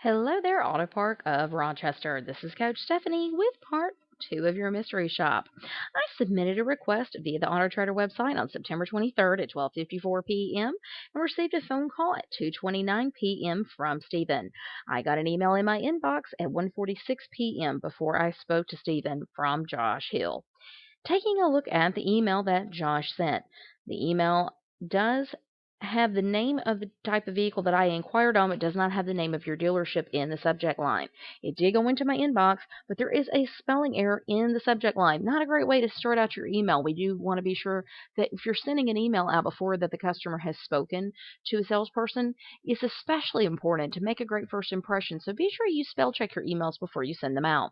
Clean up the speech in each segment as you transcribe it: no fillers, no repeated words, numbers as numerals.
Hello there, Auto Park of Rochester. This is Coach Stephanie with part two of your mystery shop. I submitted a request via the Auto Trader website on September 23rd at 12:54 p.m. and received a phone call at 2:29 p.m. from Stephen. I got an email in my inbox at 1:46 p.m. before I spoke to Stephen from Josh Hill. Taking a look at the email that Josh sent, the email does have the name of the type of vehicle that I inquired on. It does not have the name of your dealership in the subject line. It did go into my inbox, but there is a spelling error in the subject line. Not a great way to start out your email. We do want to be sure that if you're sending an email out before that the customer has spoken to a salesperson, it's especially important to make a great first impression. So be sure you spell check your emails before you send them out.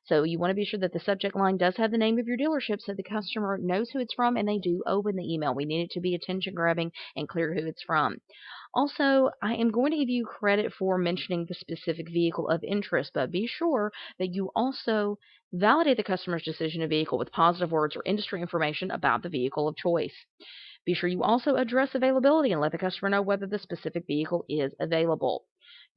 So you want to be sure that the subject line does have the name of your dealership so the customer knows who it's from and they do open the email. We need it to be attention grabbing and clear who it's from. Also, I am going to give you credit for mentioning the specific vehicle of interest, but be sure that you also validate the customer's decision of vehicle with positive words or industry information about the vehicle of choice. Be sure you also address availability and let the customer know whether the specific vehicle is available.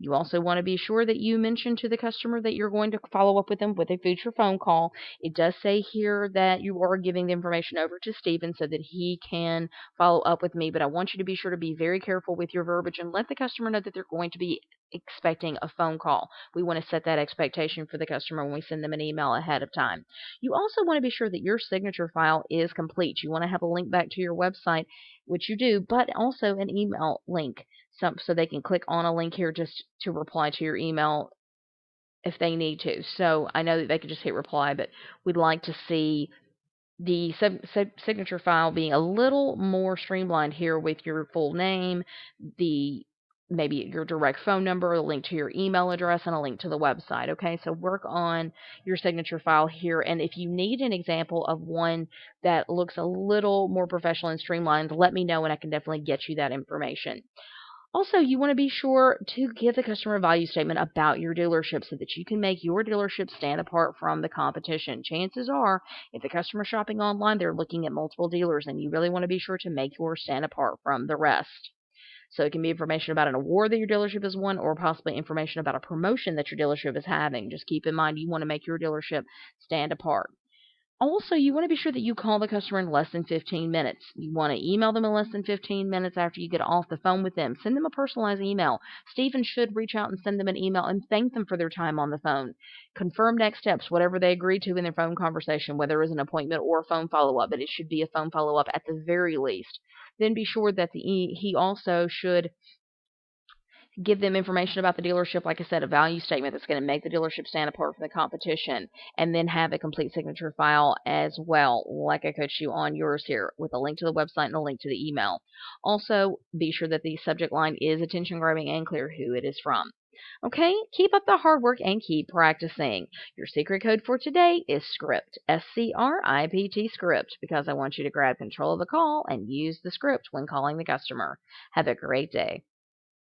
You also want to be sure that you mention to the customer that you're going to follow up with them with a future phone call. It does say here that you are giving the information over to Stephen so that he can follow up with me, but I want you to be sure to be very careful with your verbiage and let the customer know that they're going to be expecting a phone call. We want to set that expectation for the customer when we send them an email ahead of time. You also want to be sure that your signature file is complete. You want to have a link back to your website, which you do, but also an email link so they can click on a link here just to reply to your email if they need to. So I know that they could just hit reply, but we'd like to see the signature file being a little more streamlined here with your full name, the maybe your direct phone number, a link to your email address, and a link to the website. Okay, so work on your signature file here. And if you need an example of one that looks a little more professional and streamlined, let me know and I can definitely get you that information. Also, you want to be sure to give the customer a value statement about your dealership so that you can make your dealership stand apart from the competition. Chances are, if the customer's shopping online, they're looking at multiple dealers, and you really want to be sure to make yours stand apart from the rest. So it can be information about an award that your dealership has won or possibly information about a promotion that your dealership is having. Just keep in mind you want to make your dealership stand apart. Also, you want to be sure that you call the customer in less than 15 minutes. You want to email them in less than 15 minutes after you get off the phone with them. Send them a personalized email. Stephen should reach out and send them an email and thank them for their time on the phone. Confirm next steps, whatever they agreed to in their phone conversation, whether it was an appointment or a phone follow-up, but it should be a phone follow-up at the very least. Then be sure that he also should give them information about the dealership, like I said, a value statement that's going to make the dealership stand apart from the competition, and then have a complete signature file as well, like I coached you on yours here, with a link to the website and a link to the email. Also, be sure that the subject line is attention grabbing and clear who it is from. Okay, keep up the hard work and keep practicing. Your secret code for today is script, SCRIPT, script, because I want you to grab control of the call and use the script when calling the customer. Have a great day.